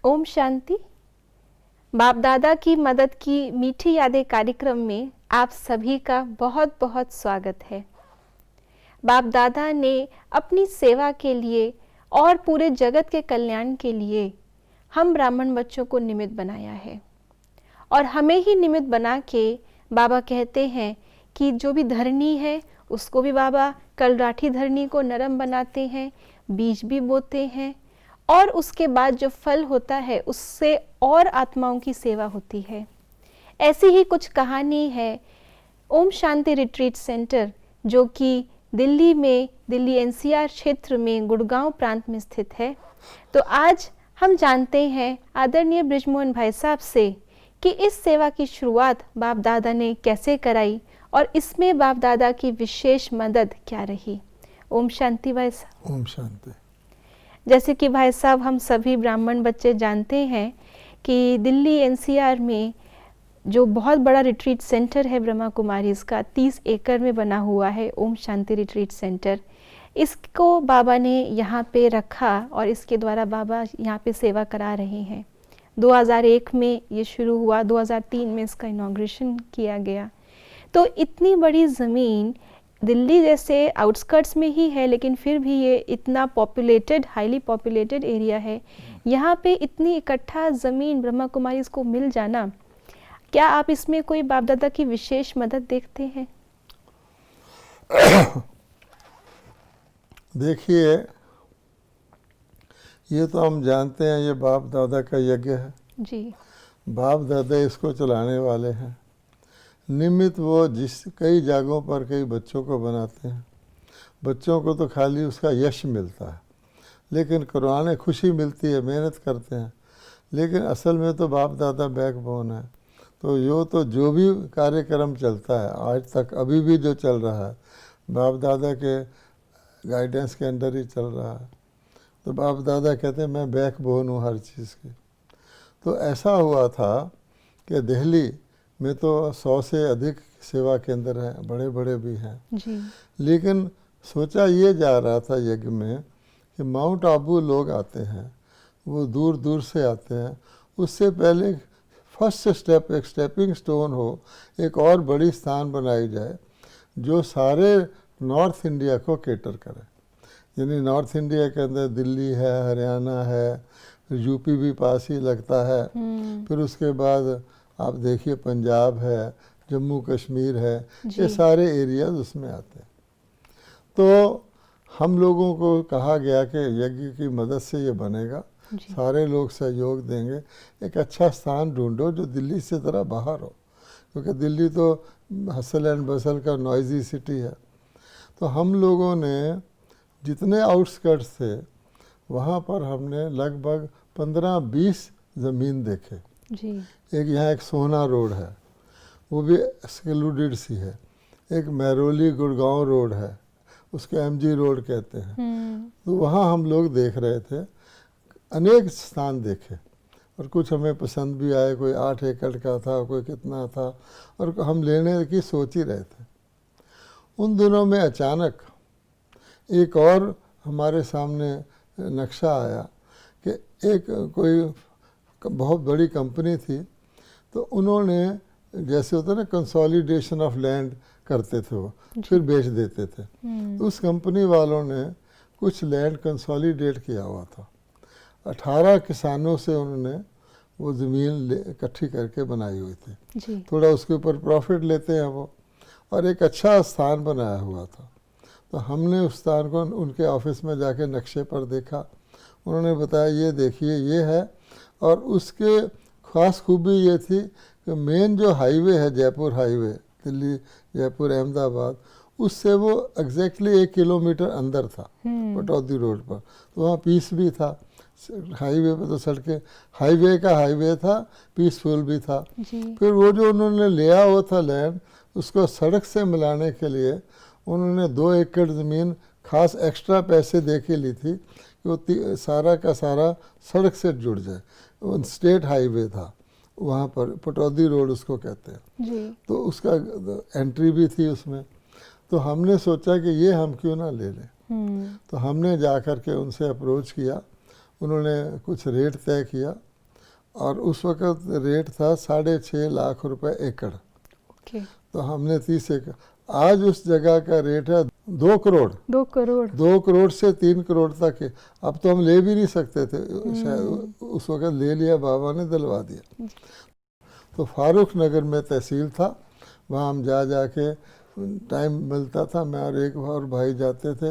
ओम शांति। बाप दादा की मदद की मीठी यादें कार्यक्रम में आप सभी का बहुत बहुत स्वागत है। बाप दादा ने अपनी सेवा के लिए और पूरे जगत के कल्याण के लिए हम ब्राह्मण बच्चों को निमित्त बनाया है, और हमें ही निमित्त बना के बाबा कहते हैं कि जो भी धरनी है उसको भी बाबा कलराठी धरनी को नरम बनाते हैं, बीज भी बोते हैं, और उसके बाद जो फल होता है उससे और आत्माओं की सेवा होती है। ऐसी ही कुछ कहानी है ओम शांति रिट्रीट सेंटर, जो कि दिल्ली में, दिल्ली एनसीआर क्षेत्र में गुड़गांव प्रांत में स्थित है। तो आज हम जानते हैं आदरणीय बृजमोहन भाई साहब से कि इस सेवा की शुरुआत बाप दादा ने कैसे कराई और इसमें बाप दादा की विशेष मदद क्या रही। ओम शांति भाई साहब। ओम शांति। जैसे कि भाई साहब हम सभी ब्राह्मण बच्चे जानते हैं कि दिल्ली एनसीआर में जो बहुत बड़ा रिट्रीट सेंटर है ब्रह्मा कुमारी, इसका 30 एकड़ में बना हुआ है ओम शांति रिट्रीट सेंटर। इसको बाबा ने यहाँ पे रखा और इसके द्वारा बाबा यहाँ पे सेवा करा रहे हैं। 2001 में ये शुरू हुआ, 2003 में इसका इनॉग्रेशन किया गया। तो इतनी बड़ी ज़मीन दिल्ली जैसे आउटस्कर्ट्स में ही है, लेकिन फिर भी ये इतना पॉपुलेटेड, हाईली पॉपुलेटेड एरिया है। यहाँ पे इतनी इकट्ठा ज़मीन ब्रह्मा कुमारी को मिल जाना, क्या आप इसमें कोई बाप दादा की विशेष मदद देखते हैं? देखिए, ये तो हम जानते हैं ये बाप दादा का यज्ञ है जी। बाप दादा इसको चलाने वाले हैं। निमित्त वो जिस कई जगहों पर कई बच्चों को बनाते हैं। बच्चों को तो खाली उसका यश मिलता है, लेकिन करवाने खुशी मिलती है, मेहनत करते हैं, लेकिन असल में तो बाप दादा बैकबोन है। तो जो भी कार्यक्रम चलता है आज तक, अभी भी जो चल रहा है बाप दादा के गाइडेंस के अंडर ही चल रहा है। तो बाप दादा कहते हैं मैं बैकबोन हूँ हर चीज़ की। तो ऐसा हुआ था कि दिल्ली में तो 100 से अधिक सेवा केंद्र हैं, बड़े बड़े भी हैं जी। लेकिन सोचा ये जा रहा था यज्ञ में कि माउंट आबू लोग आते हैं, वो दूर दूर से आते हैं। उससे पहले फर्स्ट स्टेप, एक स्टेपिंग स्टोन हो, एक और बड़ी स्थान बनाई जाए जो सारे नॉर्थ इंडिया को केटर करे। यानी नॉर्थ इंडिया के अंदर दिल्ली है, हरियाणा है, फिर यूपी भी पास ही लगता है, फिर उसके बाद आप देखिए पंजाब है, जम्मू कश्मीर है, ये सारे एरियाज उसमें आते हैं। तो हम लोगों को कहा गया कि यज्ञ की मदद से ये बनेगा, सारे लोग सहयोग देंगे, एक अच्छा स्थान ढूंढो जो दिल्ली से ज़रा बाहर हो, क्योंकि दिल्ली तो हसल एंड बसल का नॉइजी सिटी है। तो हम लोगों ने जितने आउटस्कर्ट्स थे वहाँ पर हमने लगभग 15-20 ज़मीन देखे जी। एक यहाँ एक सोहना रोड है, वो भी एक्सक्लूडेड सी है। एक महरौली गुड़गांव रोड है, उसको एमजी रोड कहते हैं। तो वहाँ हम लोग देख रहे थे, अनेक स्थान देखे और कुछ हमें पसंद भी आए। कोई 8 एकड़ का था, कोई कितना था, और हम लेने की सोच ही रहे थे। उन दिनों में अचानक एक और हमारे सामने नक्शा आया कि एक कोई बहुत बड़ी कंपनी थी, तो उन्होंने जैसे होता है ना कंसोलिडेशन ऑफ लैंड करते थे, वो फिर बेच देते थे। तो उस कंपनी वालों ने कुछ लैंड कंसोलिडेट किया हुआ था। 18 किसानों से उन्होंने वो ज़मीन इकट्ठी करके बनाई हुई थी। थोड़ा उसके ऊपर प्रॉफिट लेते हैं वो, और एक अच्छा स्थान बनाया हुआ था। तो हमने उस स्थान को उनके ऑफिस में जाके नक्शे पर देखा। उन्होंने बताया ये देखिए ये है, और उसके ख़ास खूबी ये थी कि मेन जो हाईवे है, जयपुर हाईवे, दिल्ली जयपुर अहमदाबाद, उससे वो एग्जैक्टली 1 किलोमीटर अंदर था पटौदी रोड पर। तो वहाँ पीस भी था। हाईवे पे तो सड़कें, हाईवे का हाईवे था, पीसफुल भी था। फिर वो जो उन्होंने लिया हुआ था लैंड, उसको सड़क से मिलाने के लिए उन्होंने 2 एकड़ ज़मीन खास एक्स्ट्रा पैसे दे के ली थी कि वो सारा का सारा सड़क से जुड़ जाए। वो स्टेट हाईवे था वहाँ पर, पटौदी रोड उसको कहते हैं। तो उसका एंट्री भी थी उसमें। तो हमने सोचा कि ये हम क्यों ना ले लें। तो हमने जा कर के उनसे अप्रोच किया, उन्होंने कुछ रेट तय किया और उस वक्त रेट था 6.5 लाख रुपए एकड़। ओके। तो हमने 30 एकड़, आज उस जगह का रेट है 2 करोड़। 2 करोड़। 2 करोड़ से 3 करोड़ तक है। अब तो हम ले भी नहीं सकते थे, शायद उस वक्त ले लिया, बाबा ने दिलवा दिया। तो फारूक नगर में तहसील था, वहाँ हम जा के टाइम मिलता था, मैं और एक और भाई जाते थे,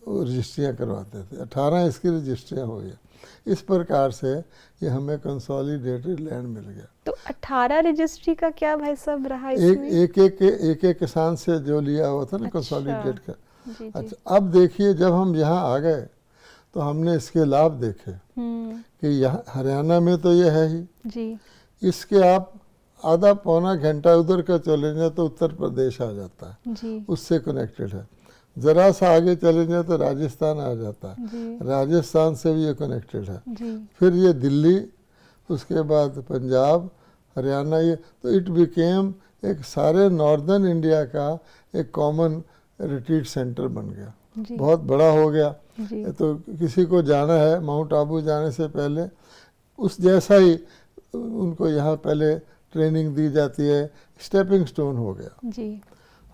रजिस्ट्रियाँ करवाते थे। 18 इसकी रजिस्ट्रियाँ हो गई। इस प्रकार से ये हमें कंसोलिडेटेड लैंड मिल गया। तो 18 रजिस्ट्री का क्या भाई साहब रहा एक इसमें? एक किसान से जो लिया हुआ था ना, अच्छा। कंसोलिडेट का। जी जी। अच्छा, अब देखिए जब हम यहाँ आ गए तो हमने इसके लाभ देखे कि यहाँ हरियाणा में तो ये है ही जी। इसके आप आधा पौना घंटा उधर का चले जाए तो उत्तर प्रदेश आ जाता है, जी उससे कनेक्टेड है। ज़रा सा आगे चले जाए तो राजस्थान आ जाता है, जी राजस्थान से भी ये कनेक्टेड है। जी। फिर ये दिल्ली, उसके बाद पंजाब, हरियाणा, ये तो इट बिकेम एक सारे नॉर्दर्न इंडिया का एक कॉमन रिट्रीट सेंटर बन गया, जी बहुत बड़ा हो गया। जी। तो किसी को जाना है माउंट आबू जाने से पहले उस जैसा ही उनको यहाँ पहले ट्रेनिंग दी जाती है, स्टेपिंग स्टोन हो गया। जी।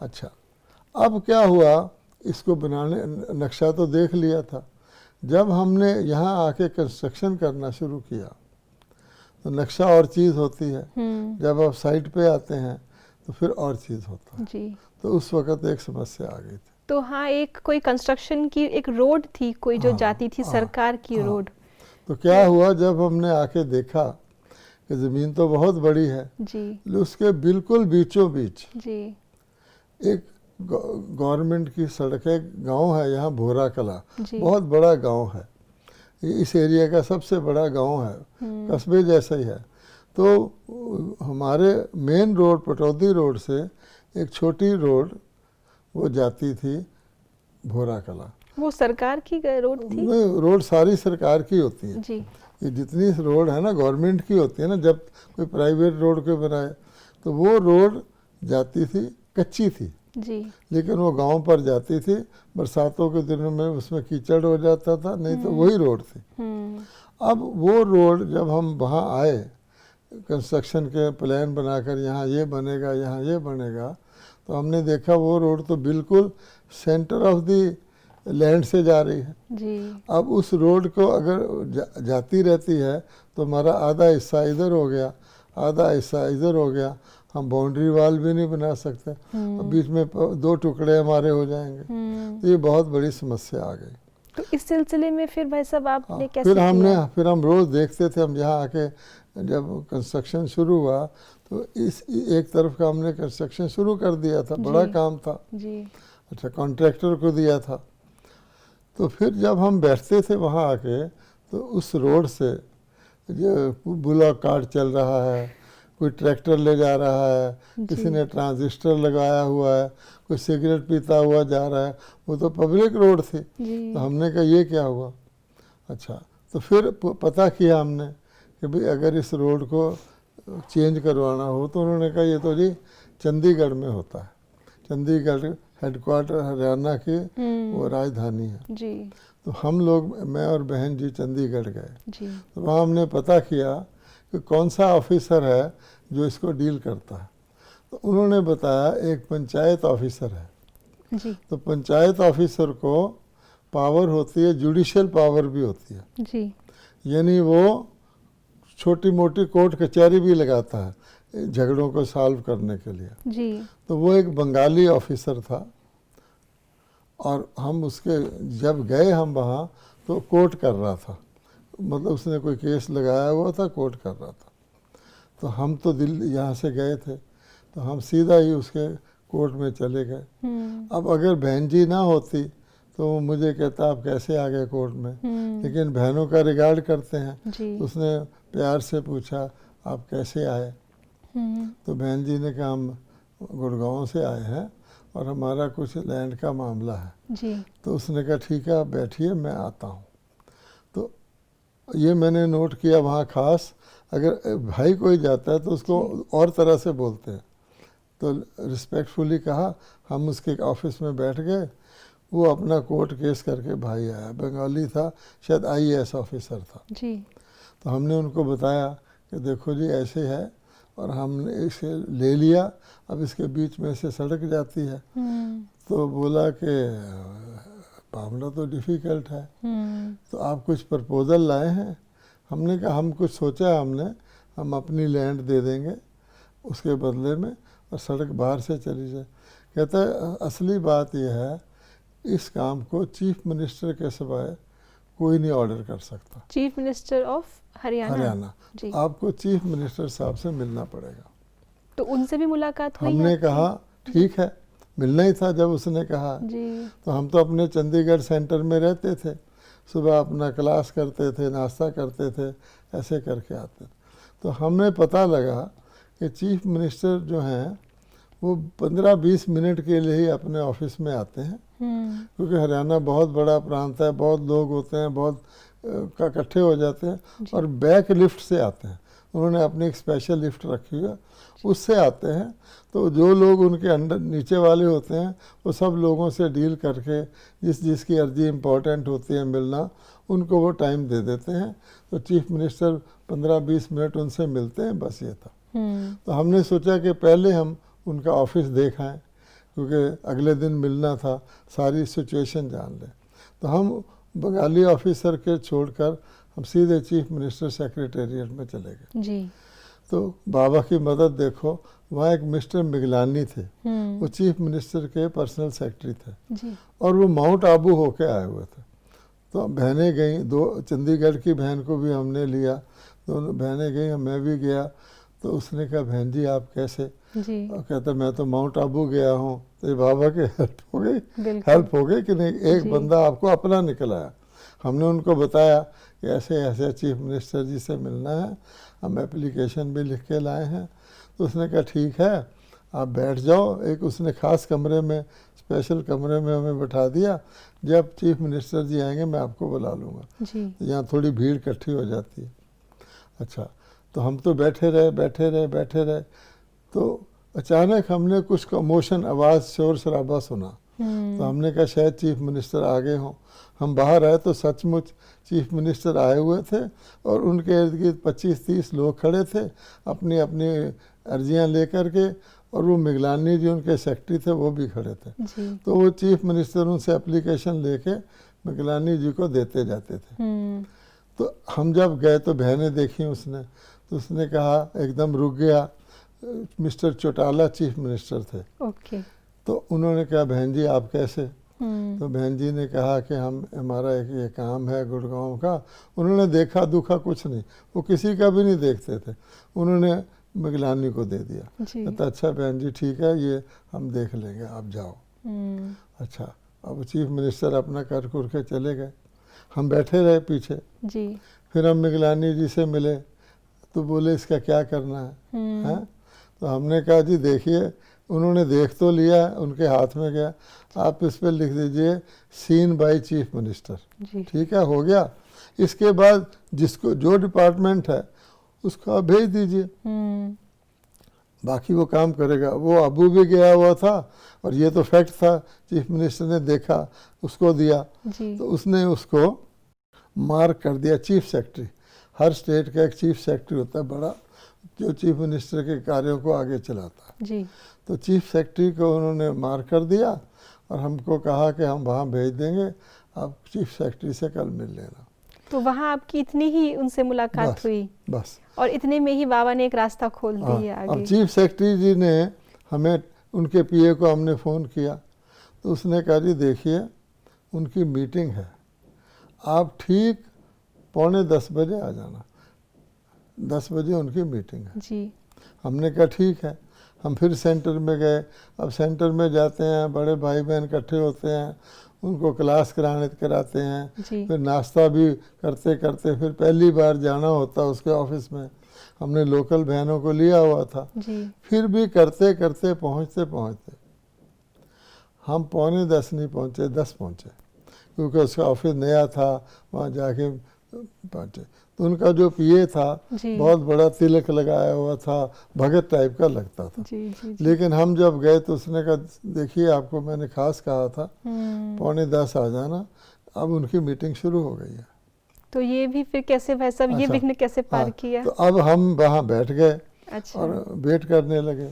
अच्छा, अब क्या हुआ, इसको बनाने, नक्शा तो देख लिया था, जब हमने यहाँ आके कंस्ट्रक्शन करना शुरू किया तो नक्शा और चीज़ होती है, जब आप साइट पे आते हैं तो फिर और चीज़ होता है। जी। तो उस वक़्त एक समस्या आ गई थी। तो हाँ, एक कोई कंस्ट्रक्शन की एक रोड थी कोई जो जाती थी, सरकार की रोड। तो क्या हुआ, जब हमने आके देखा कि ज़मीन तो बहुत बड़ी है, जी उसके बिल्कुल बीचों बीच जी एक गवर्नमेंट की सड़क है, गांव है यहाँ भोरा कला, जी। बहुत बड़ा गांव है, ये इस एरिया का सबसे बड़ा गांव है, कस्बे जैसा ही है। तो हमारे मेन रोड पटौदी रोड से एक छोटी रोड वो जाती थी भोरा कला। वो सरकार की रोड थी? नहीं, रोड सारी सरकार की होती है। जी ये जितनी रोड है ना गवर्नमेंट की होती है ना, जब कोई प्राइवेट रोड को बनाए तो वो रोड जाती थी, कच्ची थी जी लेकिन वो गांव पर जाती थी। बरसातों के दिनों में उसमें कीचड़ हो जाता था, नहीं तो वही रोड थी। अब वो रोड जब हम वहाँ आए, कंस्ट्रक्शन के प्लान बनाकर यहाँ ये बनेगा, यहाँ ये बनेगा, तो हमने देखा वो रोड तो बिल्कुल सेंटर ऑफ द लैंड से जा रही है। जी। अब उस रोड को अगर जाती रहती है तो हमारा आधा हिस्सा इधर हो गया, आधा हिस्सा इधर हो गया, हम बाउंड्री वाल भी नहीं बना सकते, बीच में 2 टुकड़े हमारे हो जाएंगे। तो ये बहुत बड़ी समस्या आ गई। तो इस सिलसिले में फिर भाई साहब आपने कैसे फिर हम रोज़ देखते थे, हम यहाँ आके जब कंस्ट्रक्शन शुरू हुआ तो इस एक तरफ का हमने कंस्ट्रक्शन शुरू कर दिया था, बड़ा काम था जी। अच्छा, कॉन्ट्रैक्टर को दिया था। तो फिर जब हम बैठते थे वहाँ आके तो उस रोड से जो बुलॉक कार्ट चल रहा है, कोई ट्रैक्टर ले जा रहा है, किसी ने ट्रांजिस्टर लगाया हुआ है, कोई सिगरेट पीता हुआ जा रहा है, वो तो पब्लिक रोड थी। तो हमने कहा ये क्या हुआ। अच्छा, तो फिर पता किया हमने कि भाई अगर इस रोड को चेंज करवाना हो तो उन्होंने कहा ये तो जी चंडीगढ़ में होता है, चंडीगढ़ हेडक्वार्टर हरियाणा की वो राजधानी है। जी। तो हम लोग, मैं और बहन जी चंडीगढ़ गए। जी। तो वहाँ हमने पता किया कि कौन सा ऑफिसर है जो इसको डील करता है। तो उन्होंने बताया एक पंचायत ऑफिसर है। जी। तो पंचायत ऑफिसर को पावर होती है, जुडिशियल पावर भी होती है। जी। यानी वो छोटी मोटी कोर्ट कचहरी भी लगाता है झगड़ों को सॉल्व करने के लिए। जी। तो वो एक बंगाली ऑफिसर था और हम उसके जब गए हम वहाँ तो कोर्ट कर रहा था, मतलब उसने कोई केस लगाया हुआ था, कोर्ट कर रहा था। तो हम तो दिल्ली यहाँ से गए थे तो हम सीधा ही उसके कोर्ट में चले गए। अब अगर बहन जी ना होती तो वो मुझे कहता आप कैसे आ गए कोर्ट में, लेकिन बहनों का रिगार्ड करते हैं। जी। उसने प्यार से पूछा आप कैसे आए, तो बहन जी ने कहा हम गुड़गांव से आए हैं और हमारा कुछ लैंड का मामला है। जी। तो उसने कहा ठीक है आप बैठिए मैं आता हूँ। तो ये मैंने नोट किया वहाँ खास, अगर भाई कोई जाता है तो उसको और तरह से बोलते हैं। तो रिस्पेक्टफुली कहा, हम उसके ऑफिस में बैठ गए, वो अपना कोर्ट केस करके भाई आया, बंगाली था, शायद IAS ऑफिसर था। जी। तो हमने उनको बताया कि देखो जी ऐसे है और हमने इसे ले लिया, अब इसके बीच में से सड़क जाती है। तो बोला कि मामला तो डिफ़िकल्ट है, तो आप कुछ प्रपोज़ल लाए हैं? हमने कहा हम कुछ सोचा है हमने, हम अपनी लैंड दे देंगे उसके बदले में और सड़क बाहर से चली जाए। कहता है असली बात यह है, इस काम को चीफ मिनिस्टर के सिवाय कोई नहीं ऑर्डर कर सकता। चीफ मिनिस्टर ऑफ हरियाणा जी। आपको चीफ मिनिस्टर साहब से मिलना पड़ेगा। तो उनसे भी मुलाकात हुई? हमने कहा ठीक है, मिलना ही था जब उसने कहा जी। तो हम तो अपने चंडीगढ़ सेंटर में रहते थे, सुबह अपना क्लास करते थे, नाश्ता करते थे, ऐसे करके आते थे। तो हमें पता लगा कि चीफ मिनिस्टर जो हैं वो 15-20 मिनट के लिए ही अपने ऑफिस में आते हैं, क्योंकि हरियाणा बहुत बड़ा प्रांत है, बहुत लोग होते हैं, बहुत इकट्ठे हो जाते हैं और बैक लिफ्ट से आते हैं। उन्होंने अपनी एक स्पेशल लिफ्ट रखी है, उससे आते हैं। तो जो लोग उनके अंडर नीचे वाले होते हैं वो सब लोगों से डील करके जिसकी अर्जी इम्पोर्टेंट होती है मिलना, उनको वो टाइम दे देते हैं। तो चीफ मिनिस्टर 15-20 मिनट उनसे मिलते हैं, बस ये था। तो हमने सोचा कि पहले हम उनका ऑफिस देख आएँ, क्योंकि अगले दिन मिलना था, सारी सिचुएशन जान लें। तो हम बंगाली ऑफिसर के छोड़कर हम सीधे चीफ मिनिस्टर सेक्रेटेरिएट में चले गए जी। तो बाबा की मदद देखो, वहाँ एक मिस्टर मिगलानी थे, वो चीफ मिनिस्टर के पर्सनल सेक्रेटरी थे जी। और वो माउंट आबू होके आए हुए थे। तो बहनें गई, 2 चंडीगढ़ की बहन को भी हमने लिया, दोनों बहनें गई, मैं भी गया। तो उसने कहा बहन जी आप कैसे जी। और कहता मैं तो माउंट आबू गया हूँ। तो ये बाबा की हेल्प हो गई कि नहीं, एक बंदा आपको अपना निकल आया। हमने उनको बताया कि ऐसे ऐसे चीफ मिनिस्टर जी से मिलना है, हम एप्लीकेशन भी लिख के लाए हैं। तो उसने कहा ठीक है आप बैठ जाओ। एक उसने ख़ास कमरे में, स्पेशल कमरे में हमें बैठा दिया, जब चीफ मिनिस्टर जी आएंगे मैं आपको बुला लूँगा। यहाँ थोड़ी भीड़ इकट्ठी हो जाती है। अच्छा, तो हम तो बैठे रहे। तो अचानक हमने कुछ कमोशन, आवाज़, शोर शराबा सुना। तो हमने कहा शायद चीफ मिनिस्टर आ गए हों। हम बाहर आए तो सचमुच चीफ मिनिस्टर आए हुए थे और उनके इर्द गिर्द 25-30 लोग खड़े थे अपनी अपनी अर्जियां लेकर के, और वो मिगलानी जी उनके सेक्रेटरी थे वो भी खड़े थे। तो वो चीफ मिनिस्टर उनसे एप्लीकेशन लेके मिगलानी जी को देते जाते थे। तो हम जब गए तो बहनें देखी उसने, तो उसने कहा, एकदम रुक गया। मिस्टर चौटाला चीफ मिनिस्टर थे। तो उन्होंने कहा बहन जी आप कैसे? तो बहन जी ने कहा कि हमारा एक ये काम है गुड़गांव का। उन्होंने देखा दुखा कुछ नहीं, वो किसी का भी नहीं देखते थे, उन्होंने मिगलानी को दे दिया। कहता अच्छा बहन जी ठीक है, ये हम देख लेंगे, आप जाओ। अच्छा, अब चीफ मिनिस्टर अपना कर कुर के चले गए, हम बैठे रहे पीछे जी। फिर हम मिगलानी जी से मिले तो बोले इसका क्या करना है? तो हमने कहा जी देखिए, उन्होंने देख तो लिया, उनके हाथ में गया, आप इस पर लिख दीजिए सीन बाय चीफ मिनिस्टर। ठीक है, हो गया। इसके बाद जिसको जो डिपार्टमेंट है उसको आप भेज दीजिए, बाकी वो काम करेगा। वो अबू भी गया हुआ था और ये तो फैक्ट था, चीफ मिनिस्टर ने देखा, उसको दिया। तो उसने उसको मार्क कर दिया चीफ सेक्रेटरी। हर स्टेट का एक चीफ सेक्रेटरी होता है बड़ा, जो चीफ मिनिस्टर के कार्यों को आगे चलाता है। तो चीफ सेक्रेटरी को उन्होंने मार्क कर दिया और हमको कहा कि हम वहाँ भेज देंगे, आप चीफ सेक्रेटरी से कल मिल लेना। तो वहाँ आपकी इतनी ही उनसे मुलाकात हुई बस, और इतने में ही बाबा ने एक रास्ता खोल दिया आगे। अब चीफ सेक्रेटरी जी ने हमें, उनके पीए को हमने फ़ोन किया तो उसने कहा जी देखिए उनकी मीटिंग है, आप ठीक 9:45 बजे आ जाना। 10 बजे उनकी मीटिंग है जी। हमने कहा ठीक है। हम फिर सेंटर में गए। अब सेंटर में जाते हैं, बड़े भाई बहन इकट्ठे होते हैं, उनको क्लास कराते हैं, फिर नाश्ता भी करते करते फिर पहली बार जाना होता उसके ऑफिस में। हमने लोकल बहनों को लिया हुआ था जी। फिर भी करते करते पहुँचते हम 9:45 नहीं पहुँचे, 10 पहुँचे, क्योंकि उसका ऑफिस नया था, वहाँ जाके पहुँचे। तो उनका जो पीए था बहुत बड़ा तिलक लगाया हुआ था, भगत टाइप का लगता था जी। लेकिन हम जब गए तो उसने कहा देखिए आपको मैंने खास कहा था 9:45 आ जाना। अब उनकी मीटिंग शुरू हो गई है। तो ये भी फिर कैसे भाई साहब, ये अच्छा, विघ्न कैसे पार हाँ, किया? तो अब हम वहाँ बैठ गए अच्छा। और वेट करने लगे।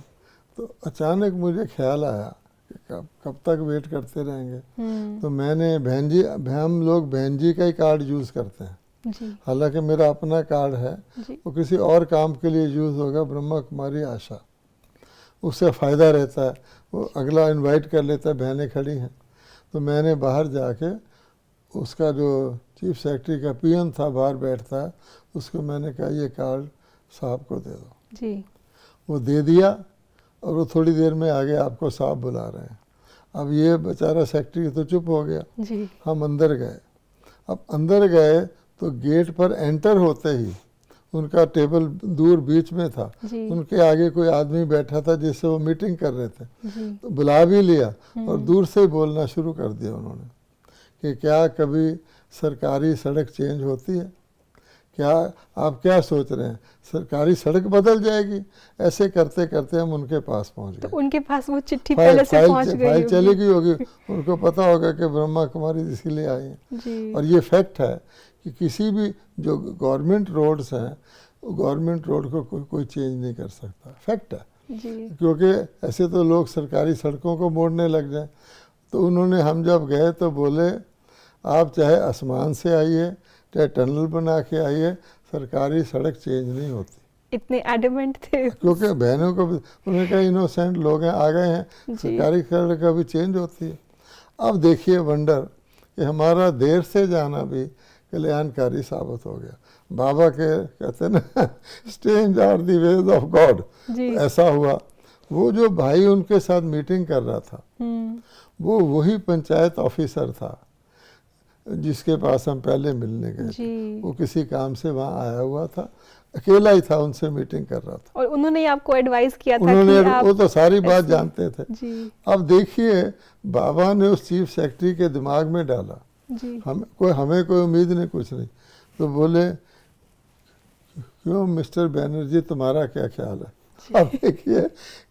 तो अचानक मुझे ख्याल आया कि कब कब तक वेट करते रहेंगे। तो मैंने बहन जी, हम लोग बहन जी का ही कार्ड यूज़ करते हैं, जी हालांकि मेरा अपना कार्ड है, जी वो किसी और काम के लिए यूज़ होगा, ब्रह्मा कुमारी आशा, उससे फ़ायदा रहता है, वो अगला इनवाइट कर लेता है, बहनें खड़ी हैं। तो मैंने बाहर जाके उसका जो चीफ सेक्रेटरी का पीएन था बाहर बैठता है, उसको मैंने कहा ये कार्ड साहब को दे दो। जी वो दे दिया और वो थोड़ी देर में आगे आपको साहब बुला रहे हैं। अब ये बेचारा सेक्रेटरी तो चुप हो गया। जी हम अंदर गए। अब अंदर गए तो गेट पर एंटर होते ही उनका टेबल दूर बीच में था, जी उनके आगे कोई आदमी बैठा था जिससे वो मीटिंग कर रहे थे। जी तो बुला भी लिया और दूर से ही बोलना शुरू कर दिया उन्होंने कि क्या कभी सरकारी सड़क चेंज होती है? क्या आप क्या सोच रहे हैं, सरकारी सड़क बदल जाएगी? ऐसे करते करते हम उनके पास पहुंच तो गए। उनके पास वो चिट्ठी पहले से पहुंच गई फाइल होगी। चली गई होगी, उनको पता होगा कि ब्रह्मा कुमारी इसीलिए आई हैं। जी और ये फैक्ट है कि किसी भी जो गवर्नमेंट रोड्स हैं, गवर्नमेंट रोड को कोई चेंज नहीं कर सकता, फैक्ट है। जी क्योंकि ऐसे तो लोग सरकारी सड़कों को मोड़ने लग जाए। तो उन्होंने, हम जब गए तो बोले आप चाहे आसमान से आइए, चाहे टनल बना के आइए, सरकारी सड़क चेंज नहीं होती। इतने एडमेंट थे। क्योंकि बहनों को भी, उन्होंने कहा इनोसेंट लोग हैं, आ गए हैं, जी। सरकारी सड़क कभी चेंज होती है। अब देखिए वंडर कि हमारा देर से जाना भी कल्याणकारी साबित हो गया। बाबा के कहते हैं ना, strange are the ways of God, ऐसा हुआ। वो जो भाई उनके साथ मीटिंग कर रहा था, वो वही पंचायत ऑफिसर था जिसके पास हम पहले मिलने गए थे। वो किसी काम से वहाँ आया हुआ था, अकेला ही था, उनसे मीटिंग कर रहा था। और उन्होंने ही आपको एडवाइस किया था उन्होंने, कि आप वो तो सारी बात जानते थे। जी। अब देखिए बाबा ने उस चीफ सेक्रेटरी के दिमाग में डाला, जी। हमें कोई उम्मीद नहीं, कुछ नहीं। तो बोले क्यों मिस्टर बैनर्जी, तुम्हारा क्या ख्याल है? अब देखिए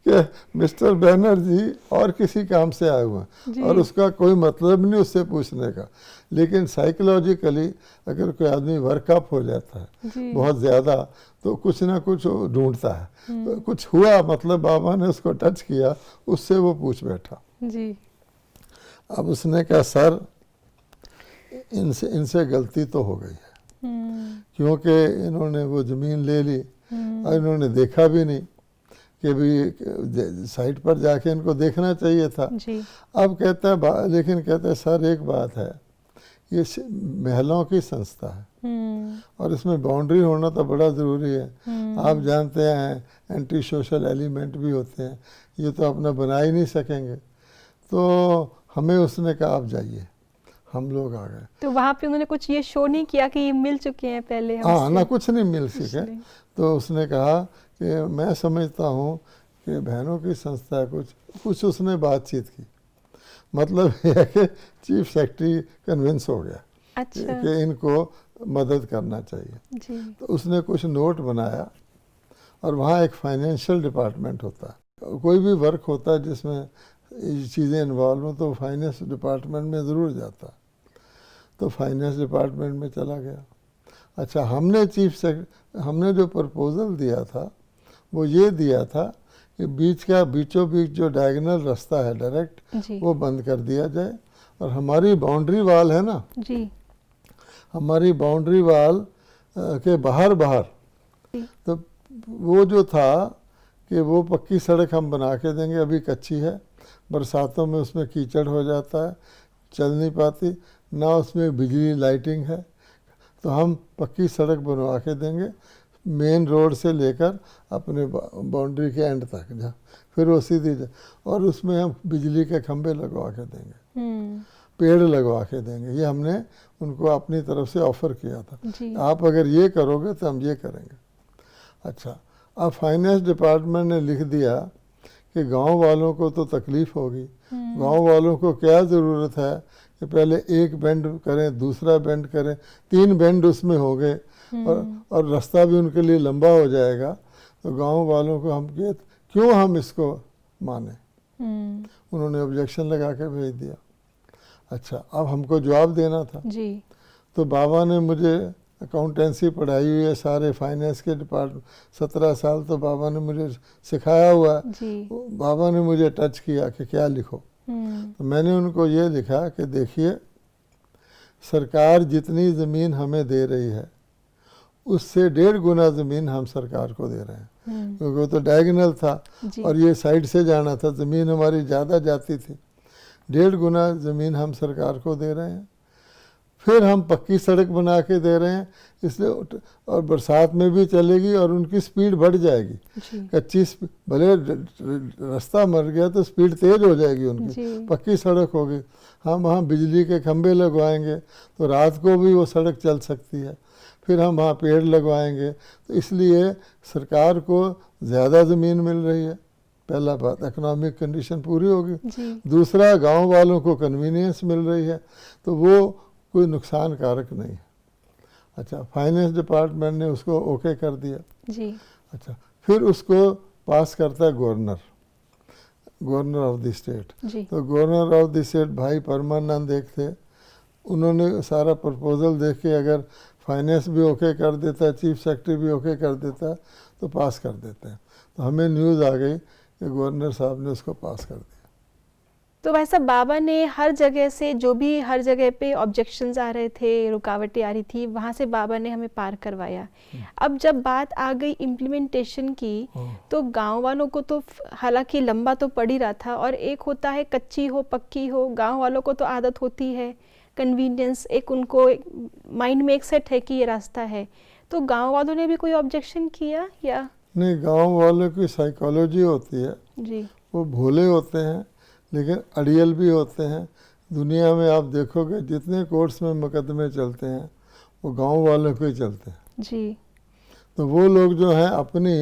कि मिस्टर बैनर्जी और किसी काम से आए हुए हैं और उसका कोई मतलब नहीं उससे पूछने का, लेकिन साइकोलॉजिकली अगर कोई आदमी वर्कअप हो जाता है बहुत ज़्यादा तो कुछ ना कुछ ढूंढता है। तो कुछ हुआ, मतलब बाबा ने उसको टच किया, उससे वो पूछ बैठा। जी। अब उसने कहा सर इनसे गलती तो हो गई है, क्योंकि इन्होंने वो ज़मीन ले ली और इन्होंने देखा भी नहीं कि भी साइट पर जाके इनको देखना चाहिए था। जी। अब कहता है, लेकिन कहता है सर एक बात है, ये महलों की संस्था है और इसमें बाउंड्री होना तो बड़ा ज़रूरी है। आप जानते हैं एंटी सोशल एलिमेंट भी होते हैं, ये तो अपना बना ही नहीं सकेंगे। तो हमें उसने कहा आप जाइए, हम लोग आ गए। तो वहाँ पे उन्होंने कुछ ये शो नहीं किया कि ये मिल चुके हैं पहले हमसे? हाँ ना, कुछ नहीं मिल सके। तो उसने कहा कि मैं समझता हूँ कि बहनों की संस्था है, कुछ उसने बातचीत की। मतलब यह है कि चीफ सेक्रेटरी कन्विंस हो गया अच्छा। कि इनको मदद करना चाहिए। जी। तो उसने कुछ नोट बनाया और वहाँ एक फाइनेंशियल डिपार्टमेंट होता है, कोई भी वर्क होता है जिसमें ये चीज़ें इन्वॉल्व हो तो फाइनेंस डिपार्टमेंट में ज़रूर जाता है। तो फाइनेंस डिपार्टमेंट में चला गया। अच्छा, हमने जो प्रपोज़ल दिया था वो ये दिया था कि बीचों बीच जो डायगोनल रास्ता है डायरेक्ट, वो बंद कर दिया जाए और हमारी बाउंड्री वाल है ना जी, हमारी बाउंड्री वाल के बाहर तो वो जो था कि वो पक्की सड़क हम बना के देंगे। अभी कच्ची है, बरसातों में उसमें कीचड़ हो जाता है, चल नहीं पाती, ना उसमें बिजली लाइटिंग है। तो हम पक्की सड़क बनवा के देंगे मेन रोड से लेकर अपने बाउंड्री के एंड तक, जहाँ फिर वो सीधी जा, और उसमें हम बिजली के खंभे लगवा के देंगे, पेड़ लगवा के देंगे। ये हमने उनको अपनी तरफ से ऑफ़र किया था। आप अगर ये करोगे तो हम ये करेंगे। अच्छा, अब फाइनेंस डिपार्टमेंट ने लिख दिया कि गांव वालों को तो तकलीफ़ होगी, गांव वालों को क्या ज़रूरत है कि पहले एक बेंड करें, दूसरा बेंड करें, 3 बेंड उसमें हो गए और रास्ता भी उनके लिए लंबा हो जाएगा। तो गांव वालों को हम क्यों हम इसको माने? उन्होंने ऑब्जेक्शन लगा के भेज दिया। अच्छा, अब हमको जवाब देना था। जी। तो बाबा ने मुझे अकाउंटेंसी पढ़ाई हुई है, सारे फाइनेंस के डिपार्टमेंट, 17 साल तो बाबा ने मुझे सिखाया हुआ है। जी। बाबा ने मुझे टच किया कि क्या लिखो, तो मैंने उनको ये लिखा कि देखिए, सरकार जितनी ज़मीन हमें दे रही है उससे 1.5 गुना ज़मीन हम सरकार को दे रहे हैं, क्योंकि वो तो डायगोनल था और ये साइड से जाना था, ज़मीन हमारी ज़्यादा जाती थी। 1.5 गुना ज़मीन हम सरकार को दे रहे हैं, फिर हम पक्की सड़क बना के दे रहे हैं, इसलिए और बरसात में भी चलेगी और उनकी स्पीड बढ़ जाएगी। कच्ची भले रास्ता मर गया तो स्पीड तेज़ हो जाएगी उनकी, पक्की सड़क होगी। हम वहाँ बिजली के खंभे लगवाएंगे तो रात को भी वो सड़क चल सकती है। फिर हम वहाँ पेड़ लगवाएंगे, तो इसलिए सरकार को ज़्यादा ज़मीन मिल रही है। पहला बात, इकोनॉमिक कंडीशन पूरी होगी। दूसरा, गांव वालों को कन्वीनियंस मिल रही है, तो वो कोई नुकसान कारक नहीं है। अच्छा, फाइनेंस डिपार्टमेंट ने उसको ओके कर दिया जी। अच्छा, फिर उसको पास करता है governor, governor of the state. तो गवर्नर ऑफ द स्टेट भाई परमानंद एक थे, उन्होंने सारा प्रपोजल देख के अगर फाइनेंस भी ओके कर देता है, चीफ सेक्रेटरी भी ओके कर देता है, तो पास कर देते हैं। तो हमें न्यूज़ आ गई कि गवर्नर साहब ने उसको पास कर दिया। तो भाई साहब, बाबा ने हर जगह से, जो भी हर जगह पे ऑब्जेक्शंस आ रहे थे, रुकावटें आ रही थी, वहाँ से बाबा ने हमें पार करवाया। अब जब बात आ गई इम्प्लीमेंटेशन की, तो गांव वालों को तो हालांकि लंबा तो पड़ ही रहा था, और एक होता है कच्ची हो पक्की हो, गांव वालों को तो आदत होती है, कन्वीनियंस, एक उनको माइंड में एक सेट है कि ये रास्ता है। तो गांव वालों ने भी कोई ऑब्जेक्शन किया या नहीं? गांव वालों की साइकोलॉजी होती है जी, वो भोले होते हैं लेकिन अड़ियल भी होते हैं। दुनिया में आप देखोगे जितने कोर्ट्स में मुकदमे चलते हैं वो गांव वालों को ही चलते हैं जी। तो वो लोग जो हैं अपनी,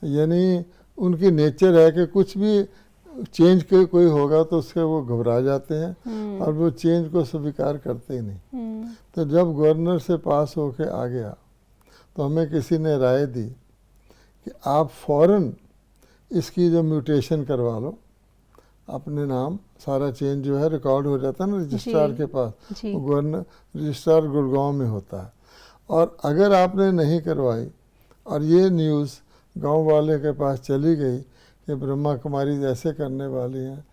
यानी उनकी नेचर है कि कुछ भी चेंज कोई होगा तो उसके वो घबरा जाते हैं और वो चेंज को स्वीकार करते ही नहीं। तो जब गवर्नर से पास होके आ गया तो हमें किसी ने राय दी कि आप फौरन इसकी जो म्यूटेशन करवा लो, अपने नाम सारा चेंज जो है रिकॉर्ड हो जाता है ना रजिस्ट्रार के पास, वो गवर्नर रजिस्ट्रार गुड़गांव में होता है। और अगर आपने नहीं करवाई और ये न्यूज़ गांव वाले के पास चली गई कि ब्रह्मा कुमारी ऐसे करने वाली हैं,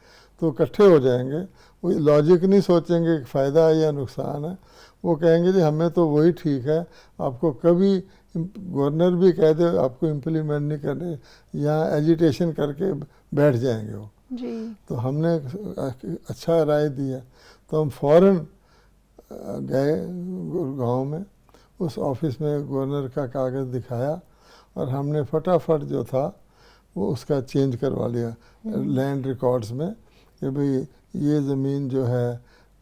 तो इकट्ठे हो जाएंगे। वो लॉजिक नहीं सोचेंगे कि फ़ायदा है या नुकसान है, वो कहेंगे जी हमें तो वही ठीक है, आपको कभी गवर्नर भी कह दे आपको इम्प्लीमेंट नहीं करने, यहाँ एजिटेशन करके बैठ जाएंगे वो जी। तो हमने अच्छा राय दिया, तो हम फ़ौरन गए गांव में, उस ऑफिस में गवर्नर का कागज़ दिखाया और हमने फटाफट जो था वो उसका चेंज करवा लिया लैंड रिकॉर्ड्स में कि भाई ये ज़मीन जो है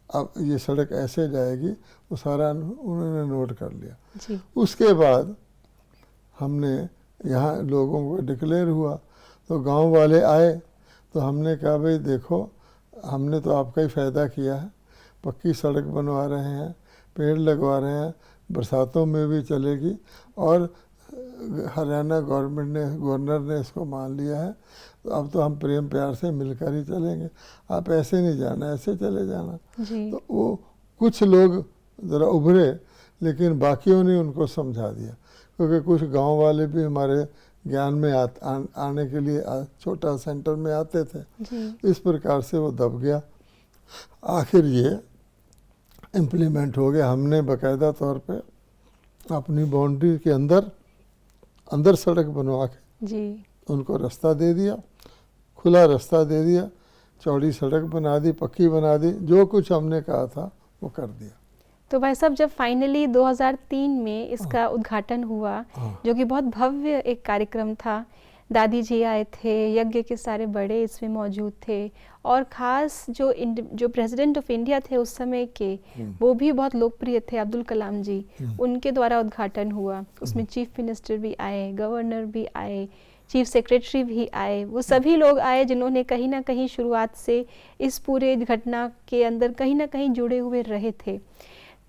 अब ये सड़क ऐसे जाएगी, वो सारा उन्होंने नोट कर लिया जी। उसके बाद हमने यहाँ लोगों को डिक्लेयर हुआ, तो गांव वाले आए तो हमने कहा भाई देखो हमने तो आपका ही फ़ायदा किया है, पक्की सड़क बनवा रहे हैं, पेड़ लगवा रहे हैं, बरसातों में भी चलेगी और हरियाणा गवर्नर ने इसको मान लिया है, तो अब तो हम प्रेम प्यार से मिलकर ही चलेंगे, आप ऐसे नहीं जाना, ऐसे चले जाना जी। तो वो कुछ लोग ज़रा उभरे लेकिन बाकियों ने उनको समझा दिया, क्योंकि कुछ गांव वाले भी हमारे ज्ञान में आने के लिए छोटा सेंटर में आते थे जी। इस प्रकार से वो दब गया। आखिर ये इम्प्लीमेंट हो गया। हमने बाकायदा तौर पे अपनी बाउंड्री के अंदर सड़क बनवा के जी। उनको रास्ता दे दिया, खुला रास्ता दे दिया, चौड़ी सड़क बना दी, पक्की बना दी, जो कुछ हमने कहा था वो कर दिया। तो भाई साहब, जब फाइनली 2003 में इसका उद्घाटन हुआ, जो कि बहुत भव्य एक कार्यक्रम था, दादी जी आए थे, यज्ञ के सारे बड़े इसमें मौजूद थे, और ख़ास जो प्रेसिडेंट ऑफ इंडिया थे उस समय के, वो भी बहुत लोकप्रिय थे, अब्दुल कलाम जी, उनके द्वारा उद्घाटन हुआ। उसमें चीफ मिनिस्टर भी आए, गवर्नर भी आए, चीफ सेक्रेटरी भी आए, वो सभी लोग आए जिन्होंने कहीं ना कहीं शुरुआत से इस पूरे घटना के अंदर कहीं ना कहीं जुड़े हुए रहे थे।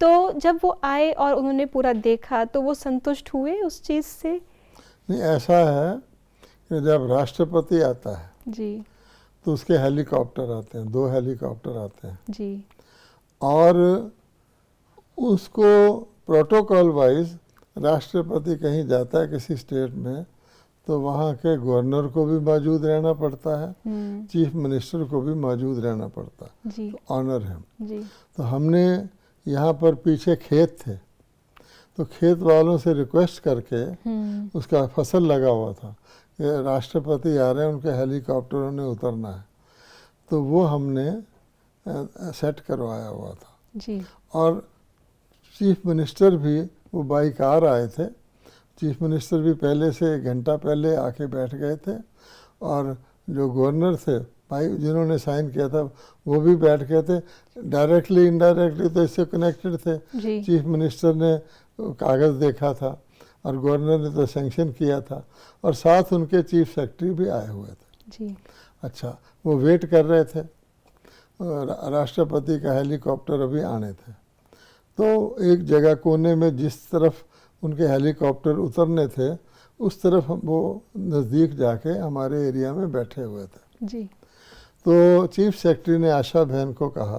तो जब वो आए और उन्होंने पूरा देखा तो वो संतुष्ट हुए उस चीज़ से? नहीं, ऐसा है कि जब राष्ट्रपति आता है जी, तो उसके हेलीकॉप्टर आते हैं, 2 हेलीकॉप्टर आते हैं जी, और उसको प्रोटोकॉल वाइज राष्ट्रपति कहीं जाता है किसी स्टेट में तो वहाँ के गवर्नर को भी मौजूद रहना पड़ता है, चीफ मिनिस्टर को भी मौजूद रहना पड़ता है, जी तो ऑनर है। जी तो हमने यहाँ पर पीछे खेत थे, तो खेत वालों से रिक्वेस्ट करके उसका फसल लगा हुआ था कि राष्ट्रपति आ रहे हैं, उनके हेलीकॉप्टरों ने उतरना है, तो वो हमने सेट करवाया हुआ था। जी और चीफ मिनिस्टर भी वो बाई कार आए थे, चीफ मिनिस्टर भी पहले से 1 घंटा पहले आके बैठ गए थे, और जो गवर्नर थे भाई जिन्होंने साइन किया था वो भी बैठ गए थे। डायरेक्टली इनडायरेक्टली तो इससे कनेक्टेड थे। जी चीफ मिनिस्टर ने कागज़ देखा था और गवर्नर ने तो सैंक्शन किया था, और साथ उनके चीफ सेक्रेटरी भी आए हुए थे। जी अच्छा, वो वेट कर रहे थे, राष्ट्रपति का हेलीकॉप्टर अभी आने थे। तो एक जगह कोने में जिस तरफ उनके हेलीकॉप्टर उतरने थे उस तरफ वो नज़दीक जाके हमारे एरिया में बैठे हुए थे। जी तो चीफ सेक्रेटरी ने आशा बहन को कहा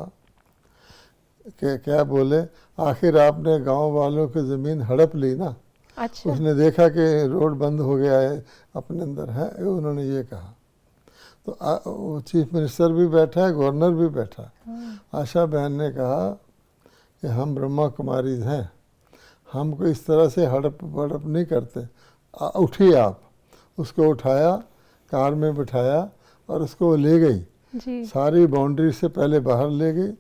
कि क्या बोले, आखिर आपने गांव वालों की ज़मीन हड़प ली ना। अच्छा उसने देखा कि रोड बंद हो गया है, अपने अंदर है, उन्होंने ये कहा। तो वो चीफ मिनिस्टर भी बैठा है, गवर्नर भी बैठा है। आशा बहन ने कहा कि हम ब्रह्मा कुमारी हैं, हमको इस तरह से हड़प बड़प नहीं करते, उठिए आप। उसको उठाया, कार में बिठाया और उसको ले गई। जी सारी बाउंड्री से पहले बाहर ले गई,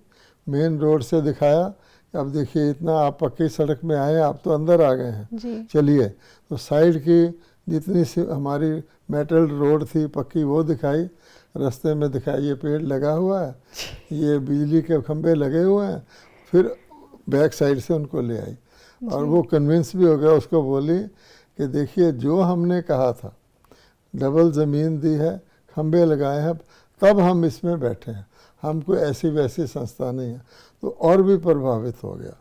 मेन रोड से दिखाया, अब देखिए इतना आप पक्की सड़क में आए, आप तो अंदर आ गए हैं, जी चलिए। तो साइड की जितनी सी हमारी मेटल रोड थी पक्की वो दिखाई, रास्ते में दिखाई ये पेड़ लगा हुआ है, ये बिजली के खंभे लगे हुए हैं। फिर बैक साइड से उनको ले आई और वो कन्विंस भी हो गया। उसको बोली कि देखिए जो हमने कहा था, डबल ज़मीन दी है, खंभे लगाए हैं, तब हम इसमें बैठे हैं, हमको ऐसी वैसी संस्था नहीं है। तो और भी प्रभावित हो गया।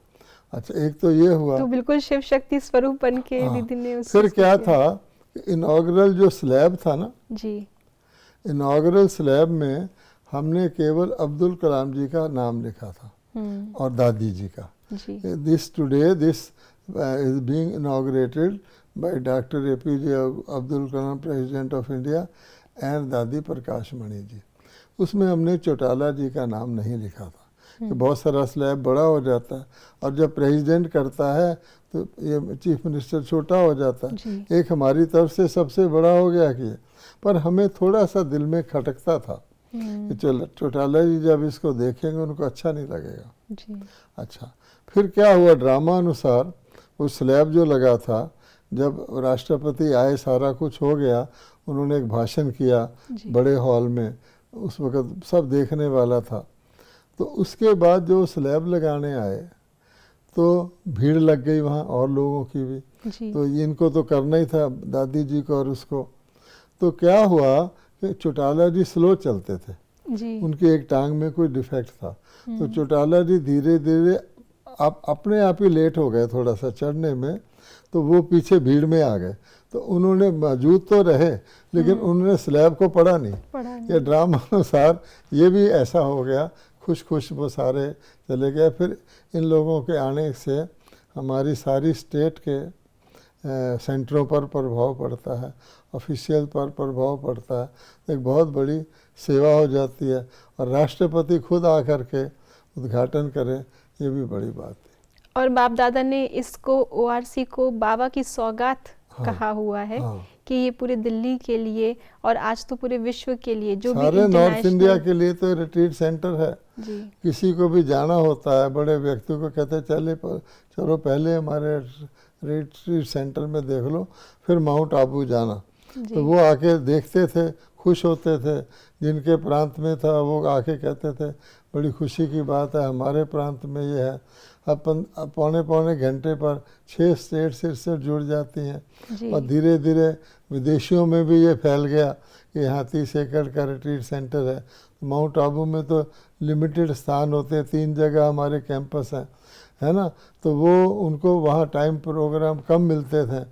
अच्छा, एक तो ये हुआ। तो बिल्कुल शिव शक्ति स्वरूप बन के हाँ, दीदी ने उस फिर चीज़ को क्या किया। था, इनॉग्रल जो स्लैब था ना, जी इनॉग्रल स्लैब में हमने केवल अब्दुल कलाम जी का नाम लिखा था और दादी जी का। जी this today this is being inaugurated by doctor APJ Abdul Kalam, president of India, and Dadi Prakash Mani ji. उसमें हमने चौटाला जी का नाम नहीं लिखा था कि बहुत सारा स्लैब बड़ा हो जाता है और जब प्रेसिडेंट करता है तो ये चीफ मिनिस्टर छोटा हो जाता है। जी एक हमारी तरफ से सबसे बड़ा हो गया कि, पर हमें थोड़ा सा दिल में खटकता था कि चलो चौटाला जी जब इसको देखेंगे उनको अच्छा नहीं लगेगा। जी अच्छा, फिर क्या हुआ, ड्रामा अनुसार वो स्लैब जो लगा था, जब राष्ट्रपति आए सारा कुछ हो गया, उन्होंने एक भाषण किया बड़े हॉल में, उस वक़्त सब देखने वाला था। तो उसके बाद जो स्लैब लगाने आए तो भीड़ लग गई वहाँ और लोगों की भी। जी तो इनको तो करना ही था, दादी जी को और उसको। तो क्या हुआ कि चौटाला जी स्लो चलते थे, जी उनकी एक टांग में कोई डिफेक्ट था। तो चौटाला जी धीरे धीरे अपने आप ही लेट हो गए थोड़ा सा चढ़ने में, तो वो पीछे भीड़ में आ गए। तो उन्होंने मौजूद तो रहे लेकिन उन्होंने स्लैब को पढ़ा नहीं। पढ़ा नहीं। ये ड्रामा अनुसार ये भी ऐसा हो गया, खुश खुश वो सारे चले गए। फिर इन लोगों के आने से हमारी सारी स्टेट के सेंटरों पर प्रभाव पड़ता है, ऑफिशियल पर प्रभाव पड़ता है। एक बहुत बड़ी सेवा हो जाती है और राष्ट्रपति खुद आकर के उद्घाटन करें, ये भी बड़ी बात है। और बाप दादा ने इसको ORC को बाबा की सौगात कहा हुआ है हाँ। कि ये पूरे दिल्ली के लिए और आज तो पूरे विश्व के लिए जो भी सारे नॉर्थ international- इंडिया के लिए तो रिट्रीट सेंटर है। जी किसी को भी जाना होता है, बड़े व्यक्ति को कहते चलो पहले हमारे रिट्रीट सेंटर में देख लो, फिर माउंट आबू जाना। तो वो आके देखते थे, खुश होते थे। जिनके प्रांत में था वो आके कहते थे बड़ी खुशी की बात है, हमारे प्रांत में ये है। अपन पौने घंटे पर 6 स्टेट से जुड़ जाती हैं जी और धीरे धीरे विदेशियों में भी ये फैल गया कि यहाँ 30 एकड़ का रिट्रीट सेंटर है। माउंट आबू में तो लिमिटेड स्थान होते हैं, 3 जगह हमारे कैंपस हैं, है ना। तो वो उनको वहाँ टाइम प्रोग्राम कम मिलते थे।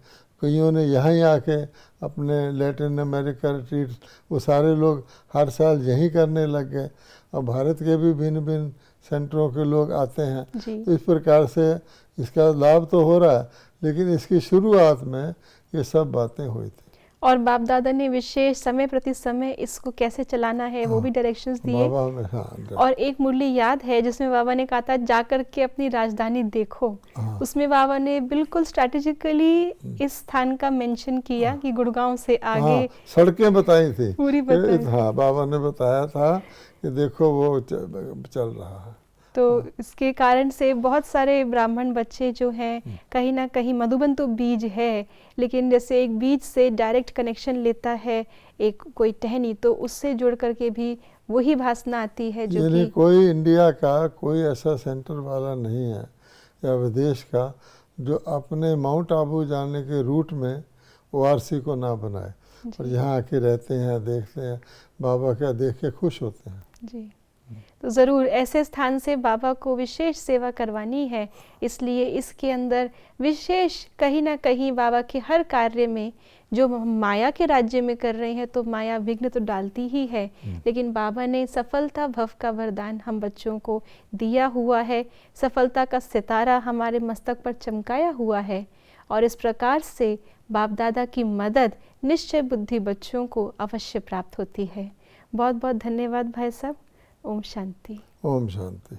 कईयों ने यहाँ ही आके अपने लैटिन अमेरिका रिट्रीट, वो सारे लोग हर साल यहीं करने लग गए। और भारत के भी भिन्न भिन्न सेंटरों के लोग आते हैं। जी। तो इस प्रकार से इसका लाभ तो हो रहा है, लेकिन इसकी शुरुआत में ये सब बातें हुई थी। और बाप दादा ने विशेष समय प्रति समय इसको कैसे चलाना है वो भी डायरेक्शंस दिए। बाबा में हाँ और एक मुरली याद है जिसमें बाबा ने कहा था जाकर के अपनी राजधानी देखो। हाँ। उसमें बाबा ने बिल्कुल स्ट्रैटेजिकली इस स्थान का मेंशन किया कि गुड़गांव से आगे हाँ, सड़कें बताई थी पूरी बताई। हाँ, बाबा ने बताया था कि देखो वो चल रहा है। तो इसके कारण से बहुत सारे ब्राह्मण बच्चे जो हैं कहीं ना कहीं, मधुबन तो बीज है, लेकिन जैसे एक बीज से डायरेक्ट कनेक्शन लेता है एक कोई टहनी, तो उससे जुड़ करके भी वही भासना आती है जो यानी कि कोई इंडिया का कोई ऐसा सेंटर वाला नहीं है या विदेश का जो अपने माउंट आबू जाने के रूट में ORC को ना बनाए, और यहाँ आके रहते हैं, देखते हैं, बाबा का देख के खुश होते हैं। जी। तो ज़रूर ऐसे स्थान से बाबा को विशेष सेवा करवानी है, इसलिए इसके अंदर विशेष कहीं ना कहीं बाबा के हर कार्य में, जो हम माया के राज्य में कर रहे हैं तो माया विघ्न तो डालती ही है, लेकिन बाबा ने सफलता भव का वरदान हम बच्चों को दिया हुआ है, सफलता का सितारा हमारे मस्तक पर चमकाया हुआ है, और इस प्रकार से बाप दादा की मदद निश्चय बुद्धि बच्चों को अवश्य प्राप्त होती है। बहुत बहुत धन्यवाद भाई साहब। ओम शांति। ओम शांति।